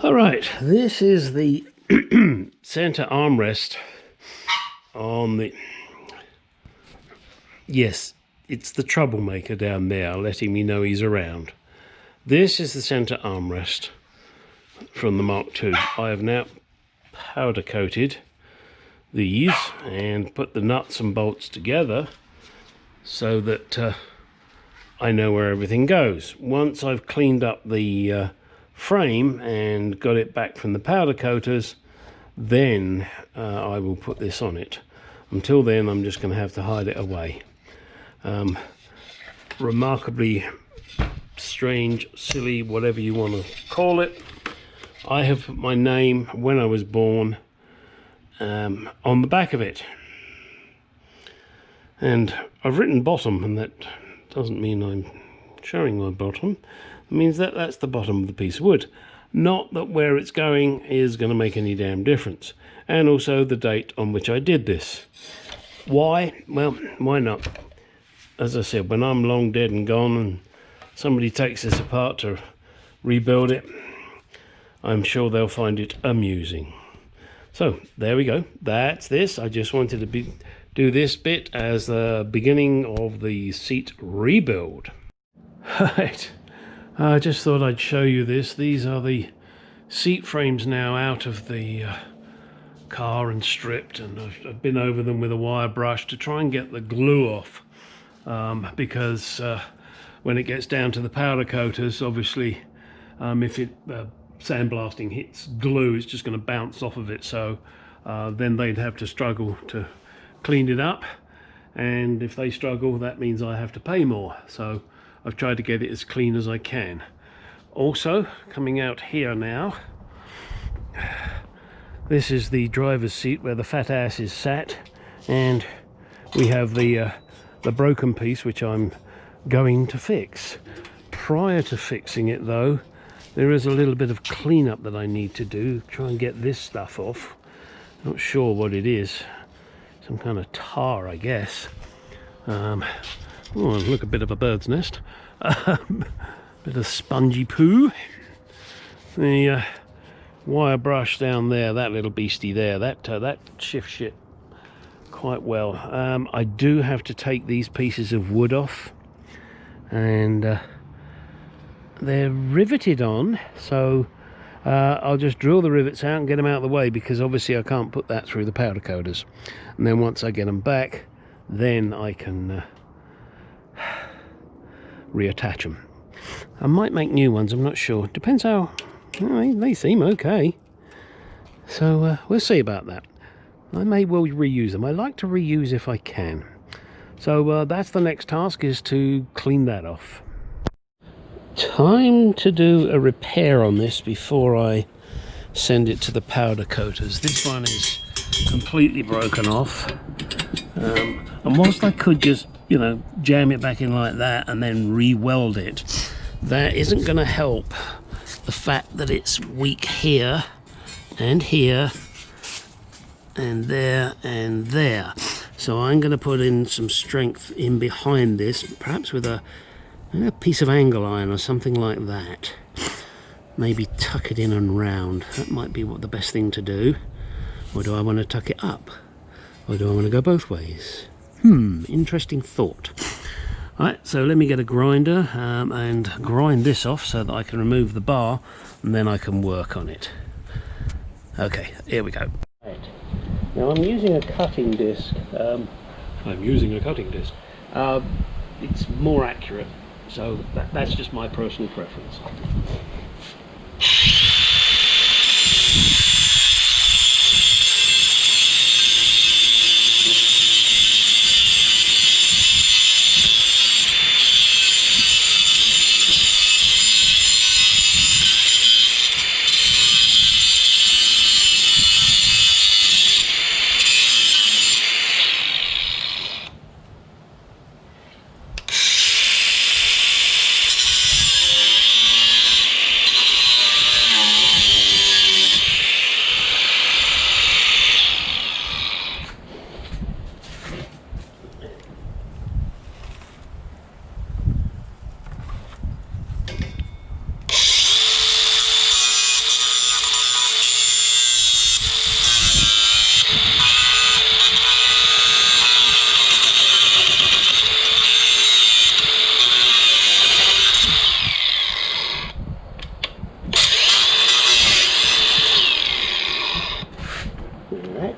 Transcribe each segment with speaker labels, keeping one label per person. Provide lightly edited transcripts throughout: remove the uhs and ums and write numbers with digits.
Speaker 1: Alright, this is the center armrest on the... Yes, it's the troublemaker down there letting me know he's around. This is the center armrest from the Mark II. I have now powder coated these and put the nuts and bolts together so that I know where everything goes. Once I've cleaned up the frame and got it back from the powder coaters, then I will put this on it. Until then, I'm just going to have to hide it away. Remarkably strange, silly, whatever you want to call it. I have put my name, when I was born, on the back of it. And I've written bottom, and that doesn't mean I'm showing my bottom. It means that that's the bottom of the piece of wood. Not that where it's going is going to make any damn difference. And also the date on which I did this. Why? Well, why not? As I said, when I'm long dead and gone and somebody takes this apart to rebuild it, I'm sure they'll find it amusing. So there we go. That's this. I just wanted to do this bit as the beginning of the seat rebuild. Right. I just thought I'd show you this. These are the seat frames now out of the car and stripped, and I've been over them with a wire brush to try and get the glue off, because when it gets down to the powder coaters, obviously if it sandblasting hits glue, it's just going to bounce off of it, so then they'd have to struggle to clean it up, and if they struggle, that means I have to pay more. So I've tried to get it as clean as I can. Also, coming out here now, this is the driver's seat where the fat ass is sat, and we have the broken piece which I'm going to fix. Prior to fixing it though, there is a little bit of cleanup that I need to do, try and get this stuff off. Not sure what it is, some kind of tar, I guess. Oh, look, a bit of a bird's nest. Bit of spongy poo. The wire brush down there, that little beastie there, that shifts shit quite well. I do have to take these pieces of wood off, and they're riveted on, so I'll just drill the rivets out and get them out of the way, because obviously I can't put that through the powder coaters. And then once I get them back, then I can reattach them. I might make new ones, I'm not sure. Depends how... they seem okay. So we'll see about that. I may well reuse them. I like to reuse if I can. So that's the next task, is to clean that off. Time to do a repair on this before I send it to the powder coaters. This one is completely broken off. And whilst I could just, you know, jam it back in like that and then re-weld it, that isn't going to help the fact that it's weak here and here and there and there. So I'm going to put in some strength in behind this, perhaps with a piece of angle iron or something like that. Maybe tuck it in and round. That might be what the best thing to do. Or do I want to tuck it up? Or do I want to go both ways? Interesting thought. Alright, so let me get a grinder and grind this off so that I can remove the bar, and then I can work on it. Okay, here we go. Right. Now I'm using a cutting disc. It's more accurate, so that's just my personal preference.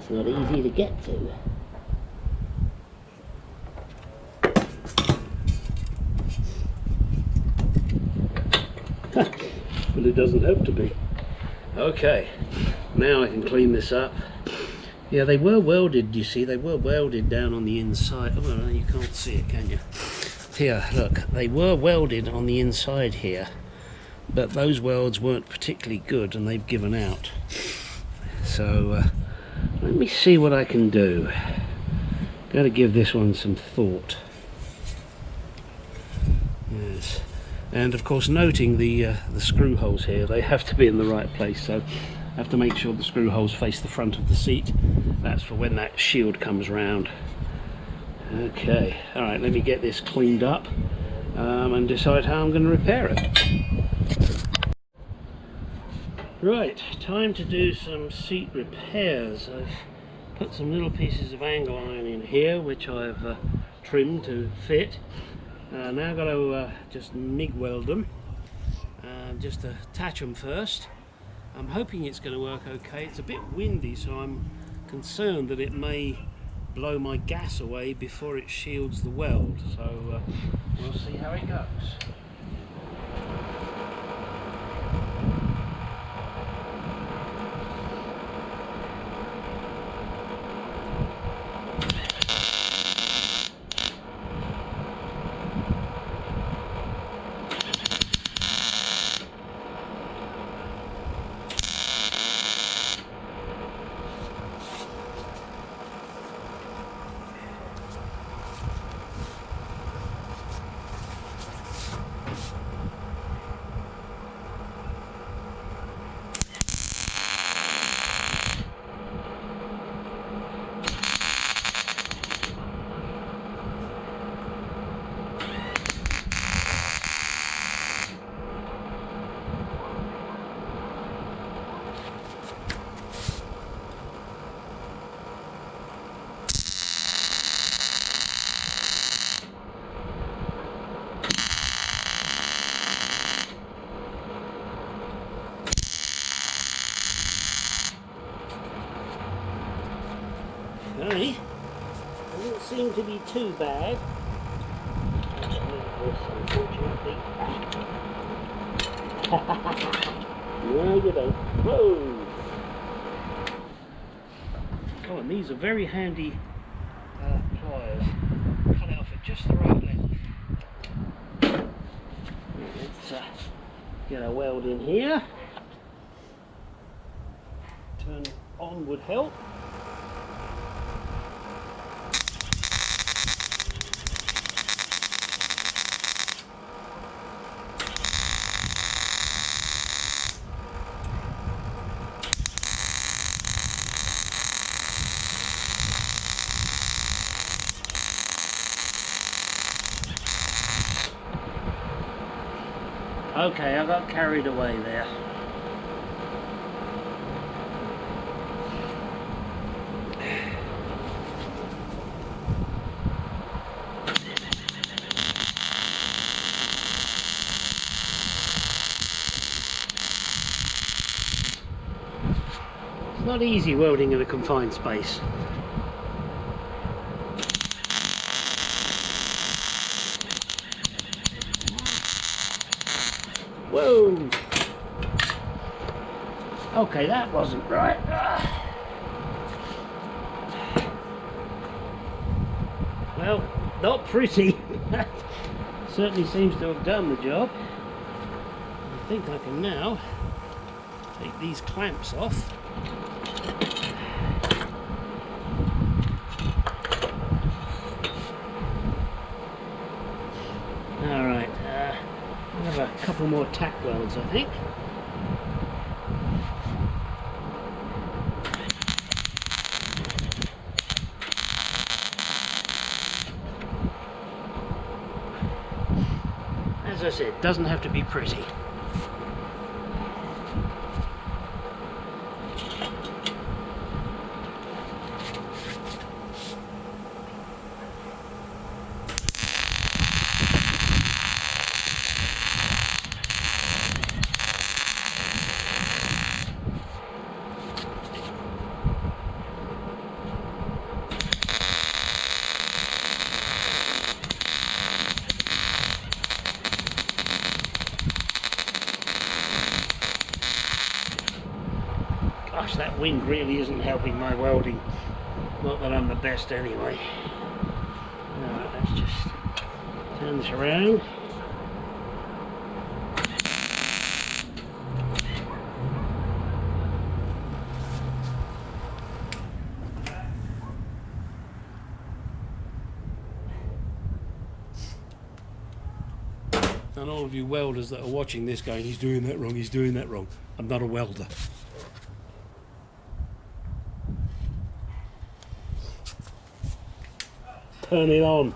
Speaker 2: It's not easy to get to.
Speaker 1: But it doesn't have to be. Okay, now I can clean this up. Yeah, they were welded, you see, they were welded down on the inside. Oh, no, you can't see it, can you? Here, look, they were welded on the inside here, but those welds weren't particularly good and they've given out. So, let me see what I can do. Got to give this one some thought. Yes. And of course, noting the screw holes here, they have to be in the right place, so I have to make sure the screw holes face the front of the seat. That's for when that shield comes round. Okay, alright, let me get this cleaned up and decide how I'm going to repair it. Right, time to do some seat repairs. I've put some little pieces of angle iron in here, which I've trimmed to fit. Now I've got to just MIG weld them, just attach them first. I'm hoping it's going to work okay. It's a bit windy, so I'm concerned that it may blow my gas away before it shields the weld, so we'll see how it goes. Okay, doesn't seem to be too bad. No, you don't. Whoa! Oh, and these are very handy pliers. Cut it off at just the right length. Let's get a weld in here. Turn on would help. Okay, I got carried away there. It's not easy welding in a confined space. Whoa! Okay, that wasn't right. Well, not pretty. That certainly seems to have done the job. I think I can now take these clamps off. Alright, I have a couple more tack welds, I think. As I said, doesn't have to be pretty. gosh, that wind really isn't helping my welding. Not that I'm the best anyway. Alright, let's just turn this around. And all of you welders that are watching this going, he's doing that wrong, he's doing that wrong. I'm not a welder. Turn it on.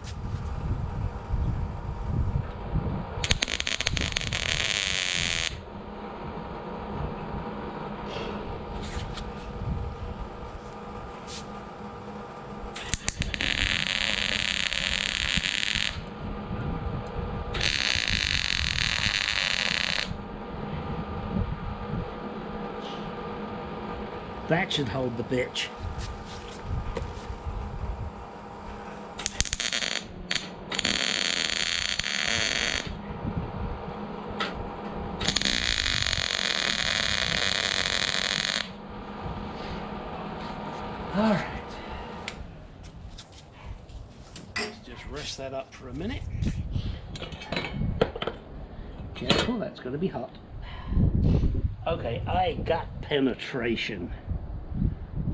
Speaker 1: That should hold the bitch. All right. Let's just rest that up for a minute. Careful, that's going to be hot. Okay, I got penetration.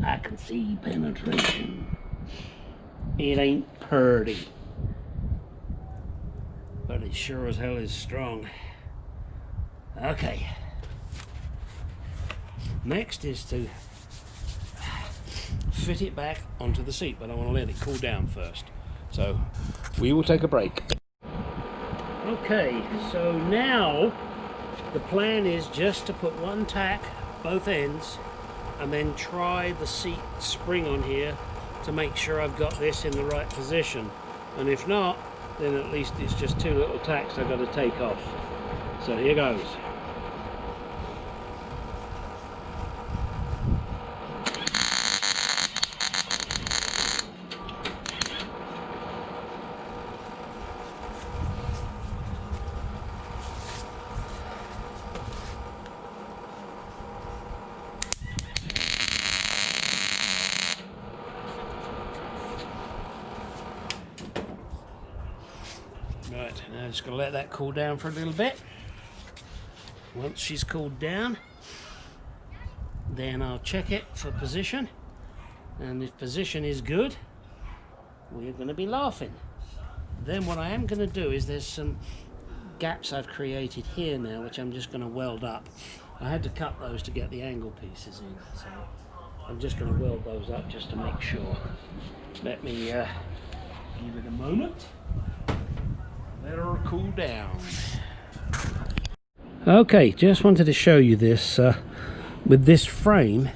Speaker 1: I can see penetration. It ain't purty, but it sure as hell is strong. Okay. Next is to fit it back onto the seat, but I want to let it cool down first. So we will take a break. Okay, so now the plan is just to put one tack, both ends, and then try the seat spring on here to make sure I've got this in the right position. And if not, then at least it's just two little tacks I've got to take off. So here goes. Right, now just going to let that cool down for a little bit. Once she's cooled down, then I'll check it for position, and if position is good, we're going to be laughing. Then what I am going to do is there's some gaps I've created here now, which I'm just going to weld up. I had to cut those to get the angle pieces in, so I'm just going to weld those up just to make sure. Let me give it a moment. Let her cool down. Okay, just wanted to show you this. With this frame,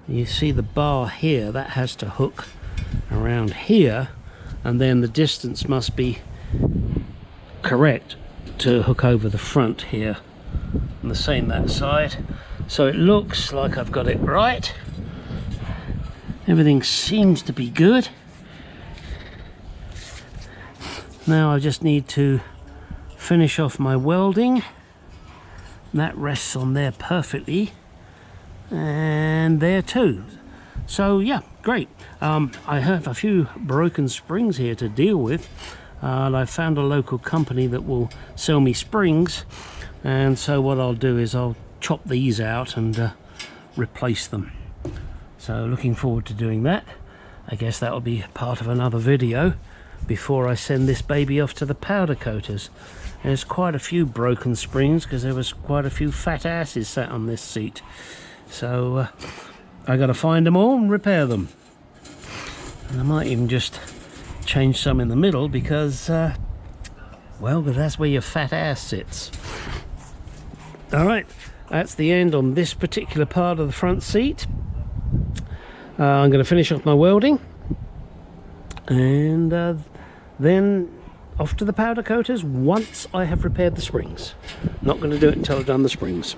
Speaker 1: you see the bar here, that has to hook around here, and then the distance must be correct to hook over the front here, and the same that side. So it looks like I've got it right. Everything seems to be good. Now I just need to finish off my welding. That rests on there perfectly, and there too. So yeah, great. I have a few broken springs here to deal with, and I found a local company that will sell me springs, and so what I'll do is I'll chop these out and replace them. So looking forward to doing that. I guess that will be part of another video before I send this baby off to the powder coaters. There's quite a few broken springs because there was quite a few fat asses sat on this seat. So I got to find them all and repair them. And I might even just change some in the middle because, well, that's where your fat ass sits. Alright, that's the end on this particular part of the front seat. I'm going to finish off my welding, and then off to the powder coaters once I have repaired the springs. Not going to do it until I've done the springs.